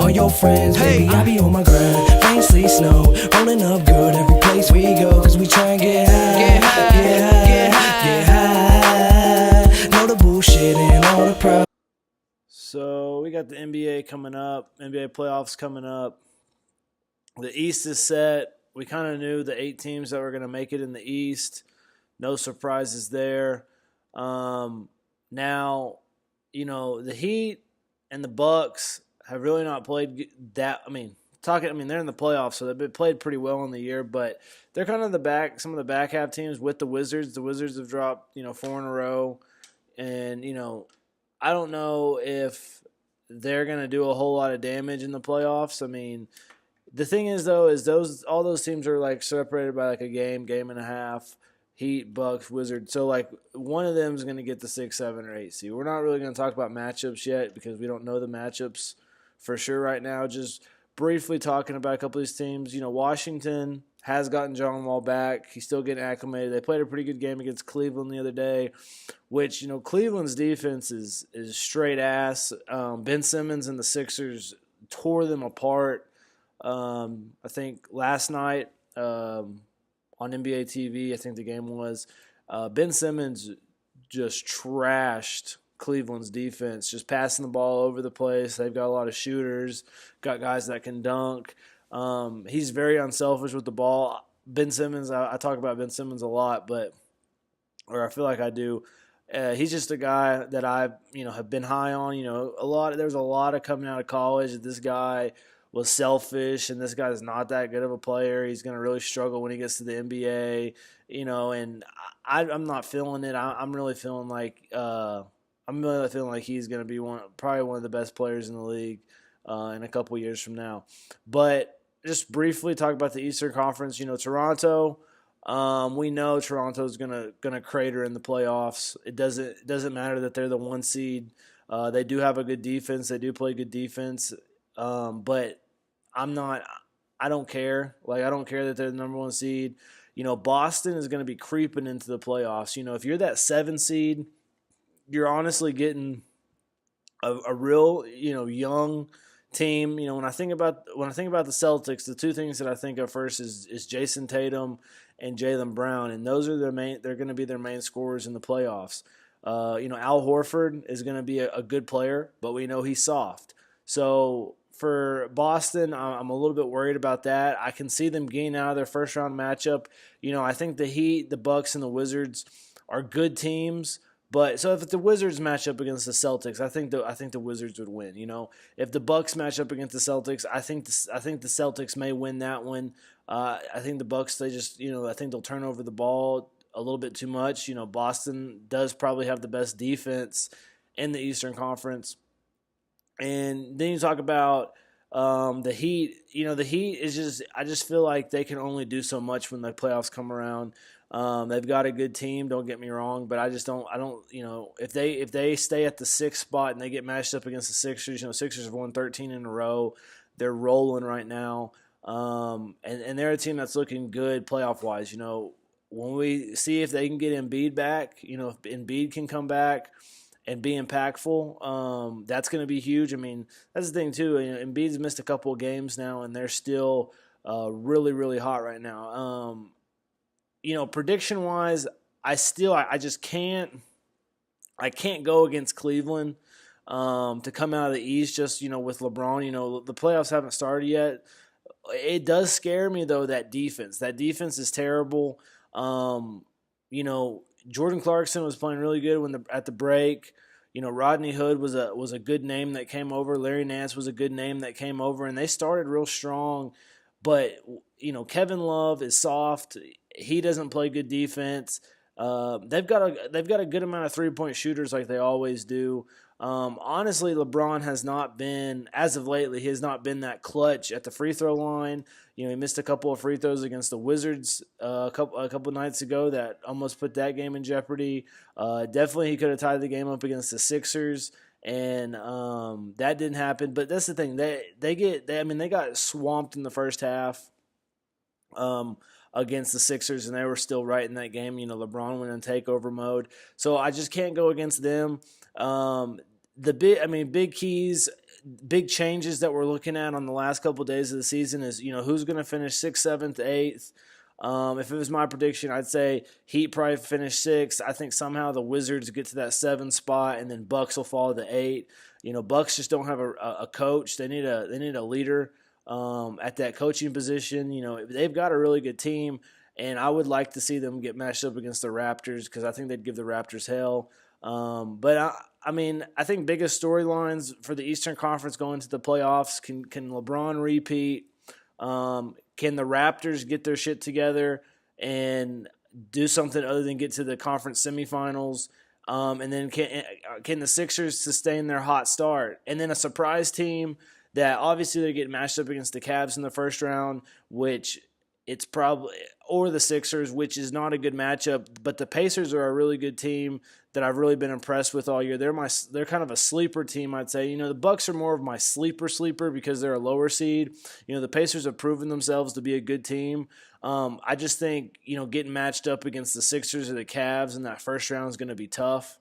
all your friends, baby, I be on my grind. Rain, sleet, snow, rolling up good every place we go. Cause we try and get high, get high, get high, get high. Know the bullshit and all the pride. So we got the NBA coming up, NBA playoffs coming up. The East is set. We kind of knew the 8 teams that were going to make it in the East. No surprises there. Now, the Heat and the Bucks have really not played that. They're in the playoffs, so they've played pretty well in the year, but they're kind of some of the back half teams with the Wizards. The Wizards have dropped, 4 in a row, and I don't know if they're going to do a whole lot of damage in the playoffs. I mean, the thing is though, all those teams are like separated by like a game and a half. Heat, Bucks, Wizards. So like one of them is going to get the 6, 7, or 8 seed. We're not really going to talk about matchups yet because we don't know the matchups for sure right now. Just briefly talking about a couple of these teams. Washington has gotten John Wall back. He's still getting acclimated. They played a pretty good game against Cleveland the other day, which, Cleveland's defense is straight ass. Ben Simmons and the Sixers tore them apart. I think last night on NBA TV, I think the game was, Ben Simmons just trashed Cleveland's defense, just passing the ball over the place. They've got a lot of shooters, got guys that can dunk. He's very unselfish with the ball. Ben Simmons, I talk about Ben Simmons a lot, or I feel like I do. He's just a guy that I, have been high on. There's a lot of coming out of college that this guy was selfish and this guy's not that good of a player. He's going to really struggle when he gets to the NBA, and I'm not feeling it. I'm really feeling like he's going to be probably one of the best players in the league in a couple years from now. But just briefly talk about the Eastern Conference. Toronto. We know Toronto's gonna crater in the playoffs. It doesn't matter that they're the 1 seed. They do have a good defense. They do play good defense. But I don't care. Like, I don't care that they're the number 1 seed. Boston is going to be creeping into the playoffs. If you're that 7 seed, you're honestly getting a real, young team. When I think about the Celtics, the 2 things that I think of first is Jason Tatum and Jaylen Brown, and those are they're going to be their main scorers in the playoffs. Al Horford is going to be a good player, but we know he's soft. So for Boston, I'm a little bit worried about that. I can see them getting out of their first round matchup. I think the Heat, the Bucks, and the Wizards are good teams. But so if the Wizards match up against the Celtics, I think the Wizards would win. If the Bucks match up against the Celtics, I think the Celtics may win that one. I think the Bucks, I think they'll turn over the ball a little bit too much. Boston does probably have the best defense in the Eastern Conference. And then you talk about the Heat. The Heat is I just feel like they can only do so much when the playoffs come around. They've got a good team, don't get me wrong, but I don't, if they stay at the 6th spot and they get matched up against the Sixers, Sixers have won 13 in a row. They're rolling right now. And they're a team that's looking good playoff-wise. When we see if they can get Embiid back, if Embiid can come back and be impactful, that's going to be huge. I mean, that's the thing too. Embiid's missed a couple of games now, and they're still really, really hot right now. Prediction-wise, I just can't go against Cleveland to come out of the East just, with LeBron. The playoffs haven't started yet. It does scare me, though, that defense. That defense is terrible. Jordan Clarkson was playing really good at the break. Rodney Hood was a good name that came over. Larry Nance was a good name that came over, and they started real strong. But Kevin Love is soft. He doesn't play good defense. They've got a good amount of 3-point shooters like they always do. Honestly, LeBron has not been, as of lately, he has not been that clutch at the free throw line. He missed a couple of free throws against the Wizards a couple nights ago that almost put that game in jeopardy. Definitely he could have tied the game up against the Sixers, and that didn't happen. But that's the thing. They got swamped in the first half against the Sixers, and they were still right in that game. LeBron went in takeover mode. So I just can't go against them. Big keys, big changes that we're looking at on the last couple of days of the season is, who's going to finish 6th, 7th, 8th. If it was my prediction, I'd say Heat probably finish 6th. I think somehow the Wizards get to that 7th spot, and then Bucks will fall to 8. Bucks just don't have a coach. They need a leader at that coaching position. They've got a really good team, and I would like to see them get matched up against the Raptors because I think they'd give the Raptors hell. But I think biggest storylines for the Eastern Conference going to the playoffs, can LeBron repeat? Can the Raptors get their shit together and do something other than get to the conference semifinals? And then can the Sixers sustain their hot start? And then a surprise team that obviously they're getting matched up against the Cavs in the first round, which it's probably, or the Sixers, which is not a good matchup. But the Pacers are a really good team that I've really been impressed with all year. They're kind of a sleeper team, I'd say. The Bucks are more of my sleeper because they're a lower seed. The Pacers have proven themselves to be a good team. I just think, getting matched up against the Sixers or the Cavs in that first round is going to be tough.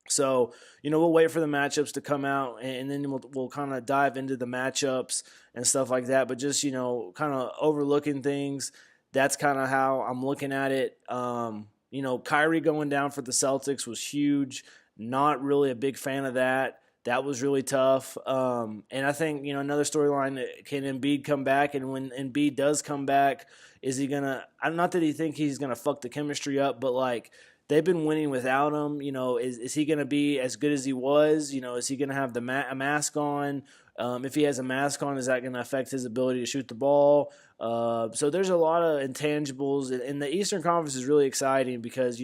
So, we'll wait for the matchups to come out, and then we'll kind of dive into the matchups and stuff like that. But just, kind of overlooking things, that's kind of how I'm looking at it. Kyrie going down for the Celtics was huge. Not really a big fan of that. That was really tough. And I think, another storyline, can Embiid come back? And when Embiid does come back, is he going to – not that he think he's going to fuck the chemistry up, but, they've been winning without him. Is he going to be as good as he was? Is he going to have a mask on? If he has a mask on, is that going to affect his ability to shoot the ball? So there's a lot of intangibles. And the Eastern Conference is really exciting because,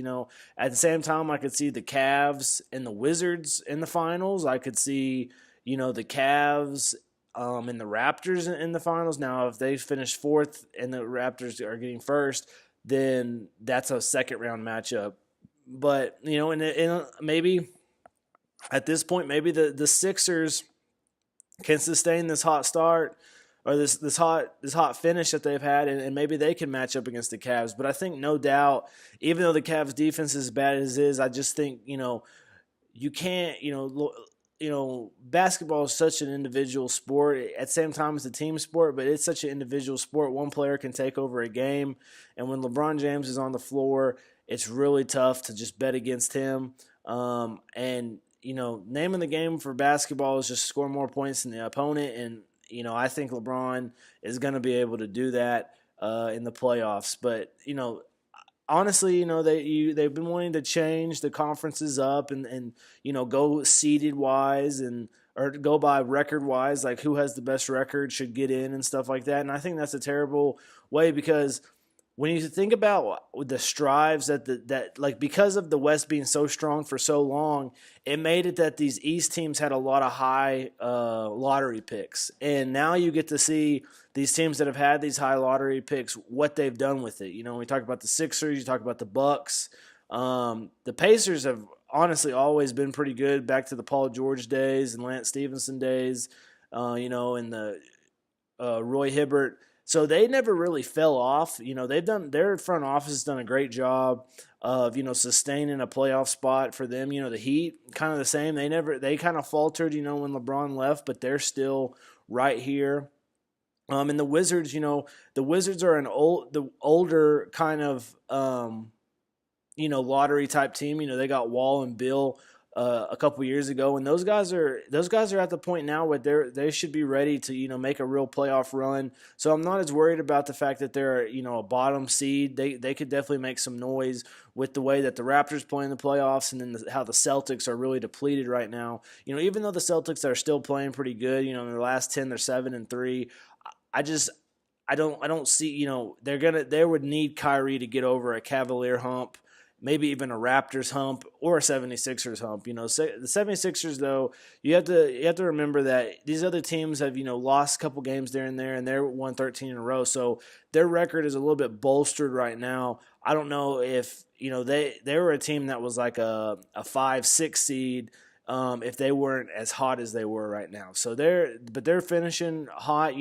at the same time, I could see the Cavs and the Wizards in the finals. I could see, the Cavs and the Raptors in the finals. Now, if they finish 4th and the Raptors are getting 1st, then that's a second-round matchup. But, and maybe at this point, maybe the Sixers can sustain this hot start or this hot finish that they've had, and maybe they can match up against the Cavs. But I think no doubt, even though the Cavs defense is as bad as it is, I just think, you can't, basketball is such an individual sport. At the same time, it's a team sport, but it's such an individual sport. One player can take over a game, and when LeBron James is on the floor, it's really tough to just bet against him. Name of the game for basketball is just score more points than the opponent, and I think LeBron is going to be able to do that in the playoffs. But honestly, they've been wanting to change the conferences up and go seeded wise or go by record wise, like who has the best record should get in and stuff like that. And I think that's a terrible way because when you think about the strives because of the West being so strong for so long, it made it that these East teams had a lot of high lottery picks. And now you get to see these teams that have had these high lottery picks, what they've done with it. We talk about the Sixers, you talk about the Bucks. The Pacers have honestly always been pretty good back to the Paul George days and Lance Stevenson days, and the Roy Hibbert. So they never really fell off. Their front office has done a great job of, sustaining a playoff spot for them. The Heat, kind of the same. They kind of faltered, when LeBron left, but they're still right here. And the Wizards, the Wizards are the older kind of, lottery type team. They got Wall and Bill a couple years ago, and those guys are at the point now where they should be ready to make a real playoff run. So I'm not as worried about the fact that they're a bottom seed. They could definitely make some noise with the way that the Raptors play in the playoffs, and then how the Celtics are really depleted right now. Even though the Celtics are still playing pretty good, in their last 10 they're 7-3. I don't see they would need Kyrie to get over a Cavalier hump, maybe even a Raptors hump or a 76ers hump. The 76ers, though, you have to remember that these other teams have, lost a couple games there and there, and they're won 13 in a row. So their record is a little bit bolstered right now. I don't know if, they were a team that was like a 5-6 seed if they weren't as hot as they were right now. So they're finishing hot.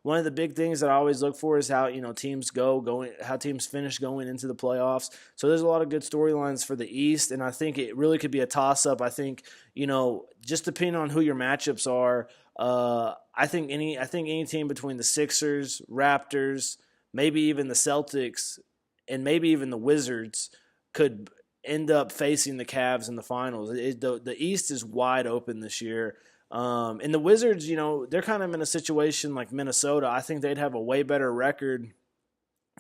One of the big things that I always look for is how how teams finish going into the playoffs. So there's a lot of good storylines for the East, and I think it really could be a toss up. I think just depending on who your matchups are. I think any team between the Sixers, Raptors, maybe even the Celtics, and maybe even the Wizards could end up facing the Cavs in the finals. The East is wide open this year. And the Wizards, they're kind of in a situation like Minnesota. I think they'd have a way better record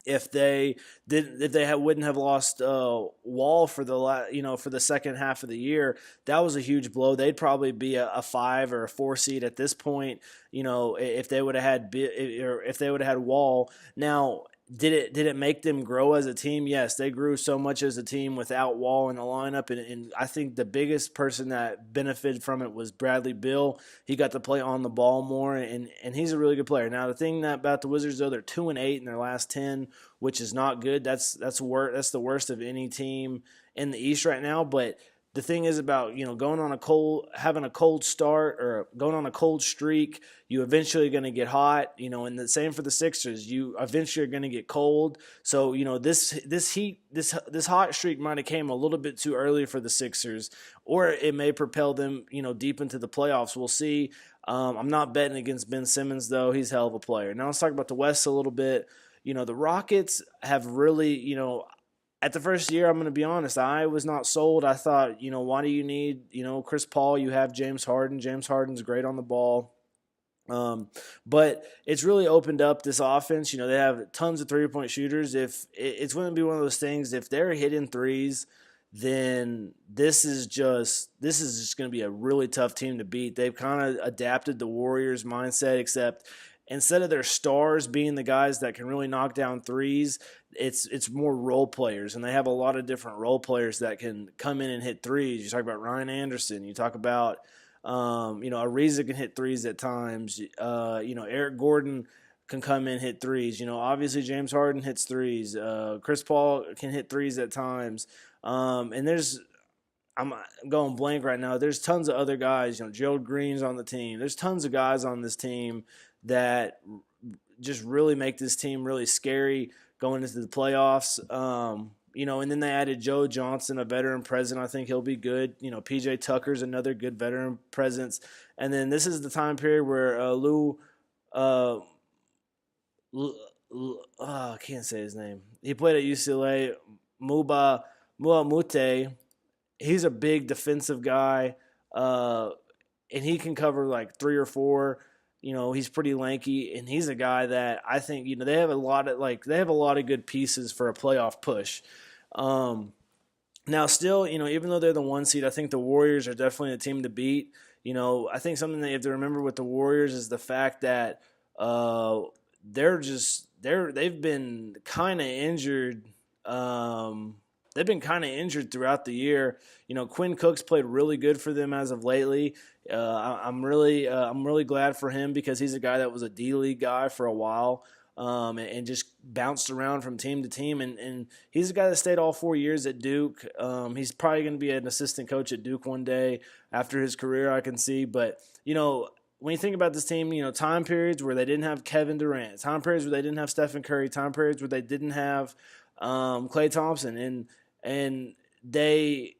if they wouldn't have lost Wall for the second half of the year. That was a huge blow. They'd probably be a 5 or a 4 seed at this point. If they would have had Wall. Now, did it make them grow as a team? Yes, they grew so much as a team without Wall in the lineup, and I think the biggest person that benefited from it was Bradley Beal. He got to play on the ball more, and he's a really good player. Now, the thing about the Wizards, though, they're 2-8 in their last 10, which is not good. That's the worst of any team in the East right now, but the thing is about, having a cold start or going on a cold streak, you eventually going to get hot, and the same for the Sixers. You eventually are going to get cold. So, this hot streak might have came a little bit too early for the Sixers, or it may propel them, deep into the playoffs. We'll see. I'm not betting against Ben Simmons, though. He's a hell of a player. Now let's talk about the West a little bit. The Rockets have really, at the first year, I'm going to be honest, I was not sold. I thought, why do you need, Chris Paul? You have James Harden. James Harden's great on the ball. But it's really opened up this offense. They have tons of three-point shooters. If it's going to be one of those things, if they're hitting threes, then this is just going to be a really tough team to beat. They've kind of adapted the Warriors mindset, except instead of their stars being the guys that can really knock down threes, it's more role players, and they have a lot of different role players that can come in and hit threes. You talk about Ryan Anderson. You talk about, Ariza can hit threes at times. Eric Gordon can come in and hit threes. Obviously James Harden hits threes. Chris Paul can hit threes at times. And I'm going blank right now. There's tons of other guys. Gerald Green's on the team. There's tons of guys on this team that just really make this team really scary going into the playoffs. And then they added Joe Johnson, a veteran presence. I think he'll be good. PJ Tucker's another good veteran presence. And then this is the time period where I can't say his name. He played at UCLA, Muamute. He's a big defensive guy, and he can cover like 3 or 4. He's pretty lanky, and he's a guy that I think they have a lot of good pieces for a playoff push. Now, still, even though they're the 1 seed, I think the Warriors are definitely a team to beat. I think something that you have to remember with the Warriors is the fact that they've been kind of injured. They've been kind of injured throughout the year. Quinn Cook's played really good for them as of lately. I'm really glad for him because he's a guy that was a D-League guy for a while, and just bounced around from team to team. And he's a guy that stayed all 4 years at Duke. He's probably going to be an assistant coach at Duke one day after his career, I can see. But, when you think about this team, time periods where they didn't have Kevin Durant, time periods where they didn't have Stephen Curry, time periods where they didn't have Klay Thompson, and they,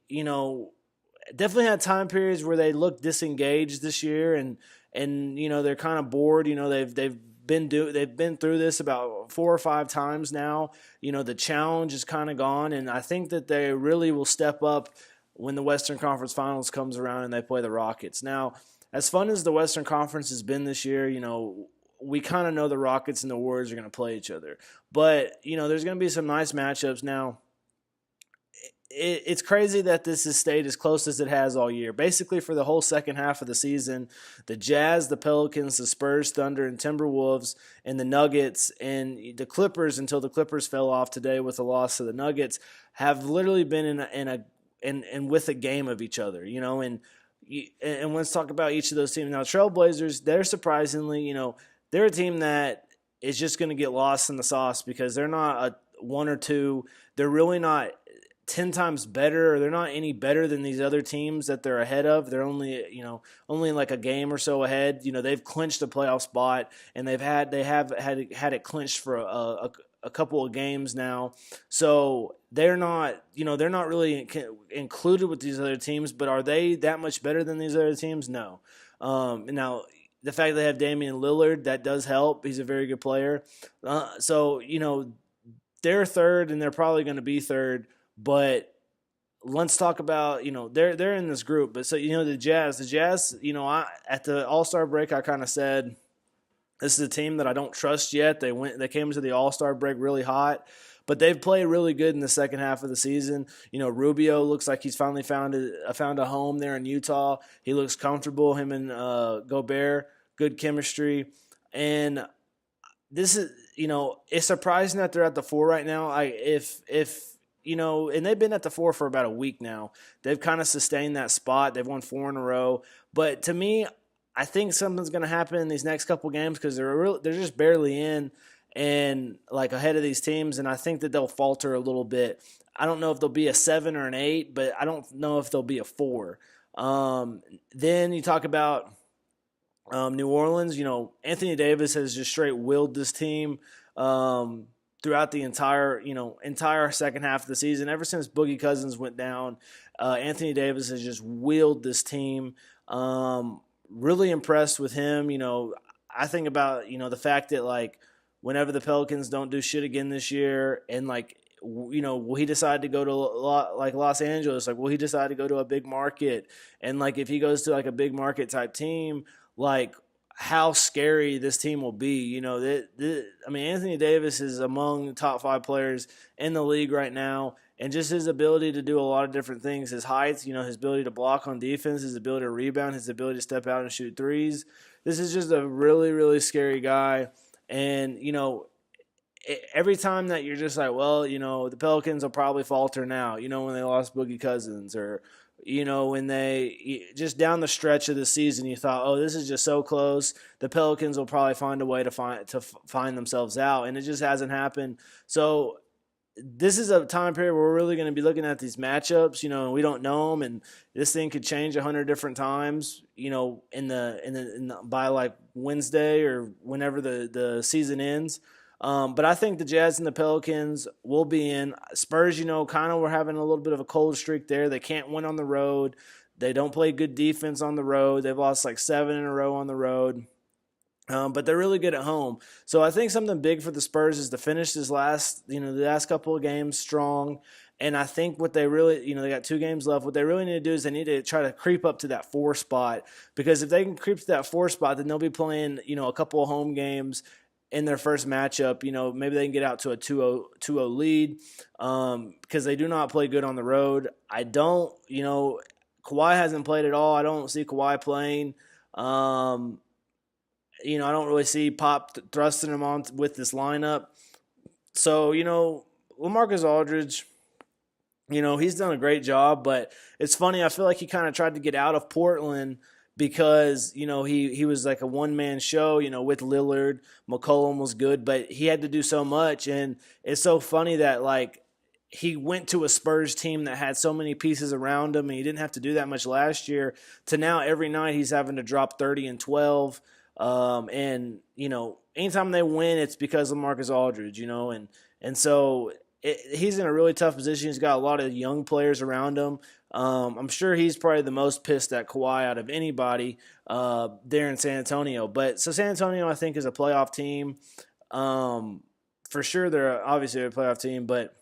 definitely had time periods where they looked disengaged this year, and they're kind of bored. They've been through this about 4 or 5 times now. The challenge is kind of gone, and I think that they really will step up when the Western Conference Finals comes around and they play the Rockets. Now, as fun as the Western Conference has been this year, we kind of know the Rockets and the Warriors are going to play each other, but there's going to be some nice matchups now. It's crazy that this has stayed as close as it has all year. Basically, for the whole second half of the season, the Jazz, the Pelicans, the Spurs, Thunder, and Timberwolves, and the Nuggets, and the Clippers, until the Clippers fell off today with a loss to the Nuggets, have literally been in with a game of each other. And let's talk about each of those teams. Now, Trailblazers, they're surprisingly, they're a team that is just going to get lost in the sauce because they're not a 1 or 2. They're really not 10 times better, or they're not any better than these other teams that they're ahead of. They're only, only like a game or so ahead. They've clinched a playoff spot, and they have had it clinched for a couple of games now. So they're not, they're not really included with these other teams, but are they that much better than these other teams? No. Now, the fact they have Damian Lillard, that does help. He's a very good player. So, they're third, and they're probably going to be third. But let's talk about, they're in this group. But so, the Jazz, at the All-Star break, I kind of said, this is a team that I don't trust yet. They came into the All-Star break really hot, but they've played really good in the second half of the season. Rubio looks like he's finally found a home there in Utah. He looks comfortable. Him and Gobert, good chemistry. And this is, it's surprising that they're at the 4 right now. And they've been at the 4 for about a week now. They've kind of sustained that spot. They've won 4 in a row. But to me, I think something's going to happen in these next couple games because they're just barely in and like ahead of these teams, and I think that they'll falter a little bit. I don't know if they'll be a 7 or an 8, but I don't know if they'll be a 4. Then you talk about New Orleans. Anthony Davis has just straight willed this team throughout the entire second half of the season. Ever since Boogie Cousins went down, Anthony Davis has just willed this team. Really impressed with him. I think about, the fact that, like, whenever the Pelicans don't do shit again this year and, like, will he decide to go to, like, Los Angeles? Like, will he decide to go to a big market? And, like, if he goes to, like, a big market type team, like, how scary this team will be. Anthony Davis is among the top 5 players in the league right now. And just his ability to do a lot of different things, his height, his ability to block on defense, his ability to rebound, his ability to step out and shoot threes. This is just a really, really scary guy. And, every time that you're just like, well, the Pelicans will probably falter now, when they lost Boogie Cousins, or, when they just down the stretch of the season, you thought, oh, this is just so close. The Pelicans will probably find a way to find themselves out. And it just hasn't happened. So, this is a time period where we're really going to be looking at these matchups, and we don't know them, and this thing could change 100 different times, by like Wednesday or whenever the season ends. But I think the Jazz and the Pelicans will be in. Spurs, kind of were having a little bit of a cold streak there. They can't win on the road. They don't play good defense on the road. They've lost like 7 in a row on the road. But they're really good at home. So I think something big for the Spurs is to finish the last couple of games strong. And I think what they really, they got 2 games left. What they really need to do is they need to try to creep up to that 4 spot. Because if they can creep to that 4 spot, then they'll be playing, a couple of home games in their first matchup. Maybe they can get out to a 2-0 lead because they do not play good on the road. Kawhi hasn't played at all. I don't see Kawhi playing. I don't really see Pop thrusting him on with this lineup. So, LaMarcus Aldridge, he's done a great job, but it's funny. I feel like he kind of tried to get out of Portland because, he was like a one-man show, with Lillard. McCollum was good, but he had to do so much. And it's so funny that, like, he went to a Spurs team that had so many pieces around him, and he didn't have to do that much last year, to now every night he's having to drop 30 and 12. Anytime they win, it's because of LaMarcus Aldridge, and so he's in a really tough position. He's got a lot of young players around him. I'm sure he's probably the most pissed at Kawhi out of anybody there in San Antonio. But so San Antonio, I think, is a playoff team. For sure, they're obviously a playoff team, but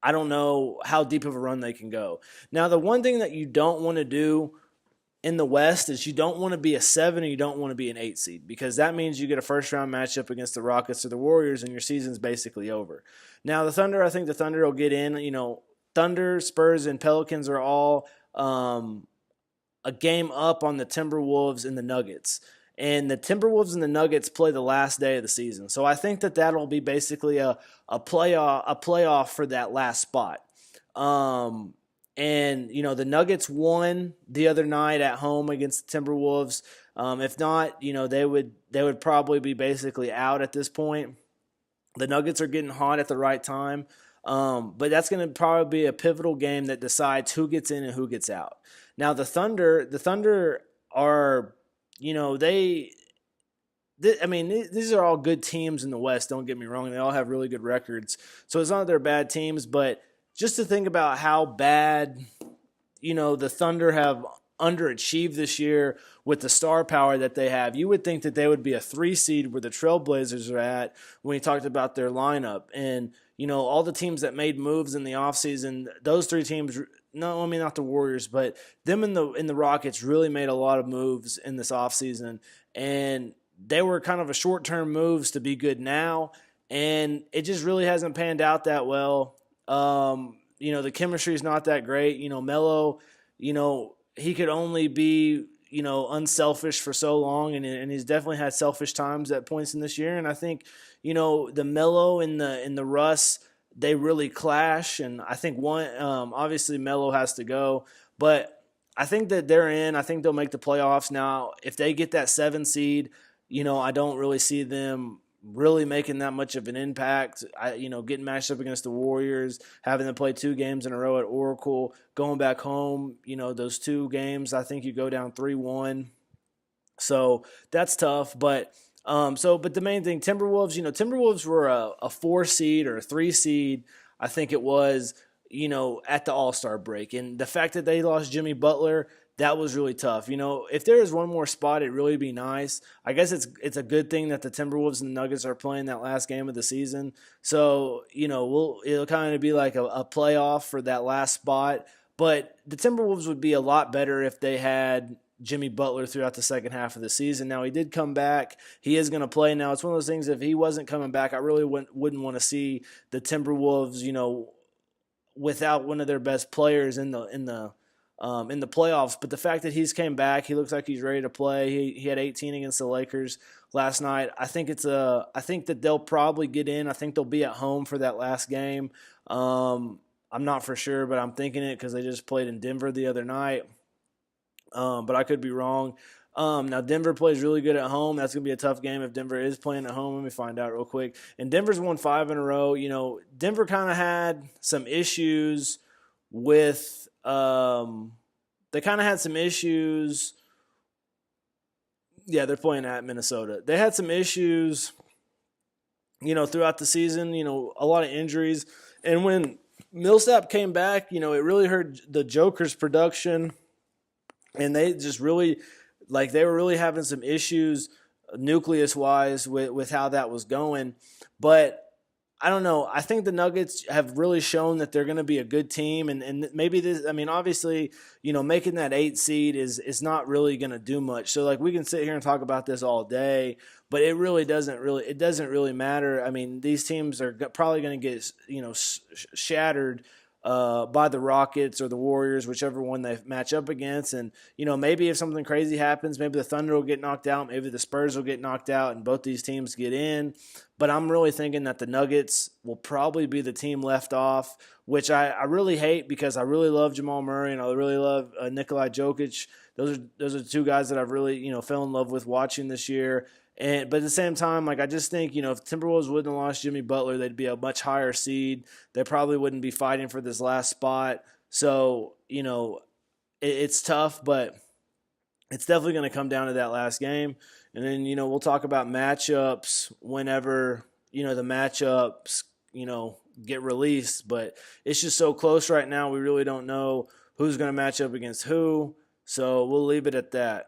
I don't know how deep of a run they can go. Now, the one thing that you don't want to do in the West is you don't want to be a 7 or you don't want to be an 8 seed, because that means you get a first-round matchup against the Rockets or the Warriors and your season's basically over. Now, the Thunder, I think the Thunder will get in. Thunder, Spurs, and Pelicans are all a game up on the Timberwolves and the Nuggets. And the Timberwolves and the Nuggets play the last day of the season. So I think that that'll be basically a playoff for that last spot. And, the Nuggets won the other night at home against the Timberwolves. If not, they would probably be basically out at this point. The Nuggets are getting hot at the right time. But that's going to probably be a pivotal game that decides who gets in and who gets out. Now the Thunder are, these are all good teams in the West. Don't get me wrong; they all have really good records. So it's not that they're bad teams, but just to think about how bad, the Thunder have underachieved this year with the star power that they have. You would think that they would be a 3 seed where the Trailblazers are at when you talked about their lineup. And, all the teams that made moves in the offseason, those 3 teams, not the Warriors, but them in the Rockets really made a lot of moves in this offseason. And they were kind of a short-term moves to be good now. And it just really hasn't panned out that well. The chemistry is not that great. Melo, he could only be, unselfish for so long, and he's definitely had selfish times at points in this year. And I think, the Melo and the Russ, they really clash. And I think obviously Melo has to go, but I think that they're in. I think they'll make the playoffs. Now, if they get that 7 seed, I don't really see them really making that much of an impact. Getting matched up against the Warriors, having to play 2 games in a row at Oracle, going back home, those 2 games, I think you go down 3-1. So that's tough. But but the main thing, Timberwolves were a 4 seed or a 3 seed, I think it was, at the All-Star break. And the fact that they lost Jimmy Butler, that was really tough. If there is one more spot, it'd really be nice. I guess it's a good thing that the Timberwolves and the Nuggets are playing that last game of the season. So, it'll kind of be like a playoff for that last spot. But the Timberwolves would be a lot better if they had Jimmy Butler throughout the second half of the season. Now, he did come back. He is going to play. Now, it's one of those things, if he wasn't coming back, I really wouldn't want to see the Timberwolves, without one of their best players in the playoffs. But the fact that he's came back, he looks like he's ready to play. He had 18 against the Lakers last night. I think that they'll probably get in. I think they'll be at home for that last game. I'm not for sure, but I'm thinking it because they just played in Denver the other night. But I could be wrong. Now, Denver plays really good at home. That's going to be a tough game if Denver is playing at home. Let me find out real quick. And Denver's won 5 in a row. Denver kind of had some issues with they kind of had some issues. Yeah, they're playing at Minnesota. They had some issues, throughout the season, a lot of injuries. And when Millsap came back, it really hurt the Joker's production. And they just really, they were really having some issues nucleus-wise with how that was going. But I don't know. I think the Nuggets have really shown that they're going to be a good team. And maybe this, obviously, making that 8 seed is not really going to do much. So, we can sit here and talk about this all day, but it doesn't really matter. These teams are probably going to get, shattered by the Rockets or the Warriors, whichever one they match up against. And, maybe if something crazy happens, maybe the Thunder will get knocked out, maybe the Spurs will get knocked out, and both these teams get in. But I'm really thinking that the Nuggets will probably be the team left off, which I really hate because I really love Jamal Murray and I really love Nikola Jokic. Those are 2 guys that I've really, fell in love with watching this year. But at the same time, I just think, if Timberwolves wouldn't have lost Jimmy Butler, they'd be a much higher seed. They probably wouldn't be fighting for this last spot. So, it's tough, but it's definitely going to come down to that last game. And then, we'll talk about matchups whenever, the matchups, get released. But it's just so close right now, we really don't know who's going to match up against who. So we'll leave it at that.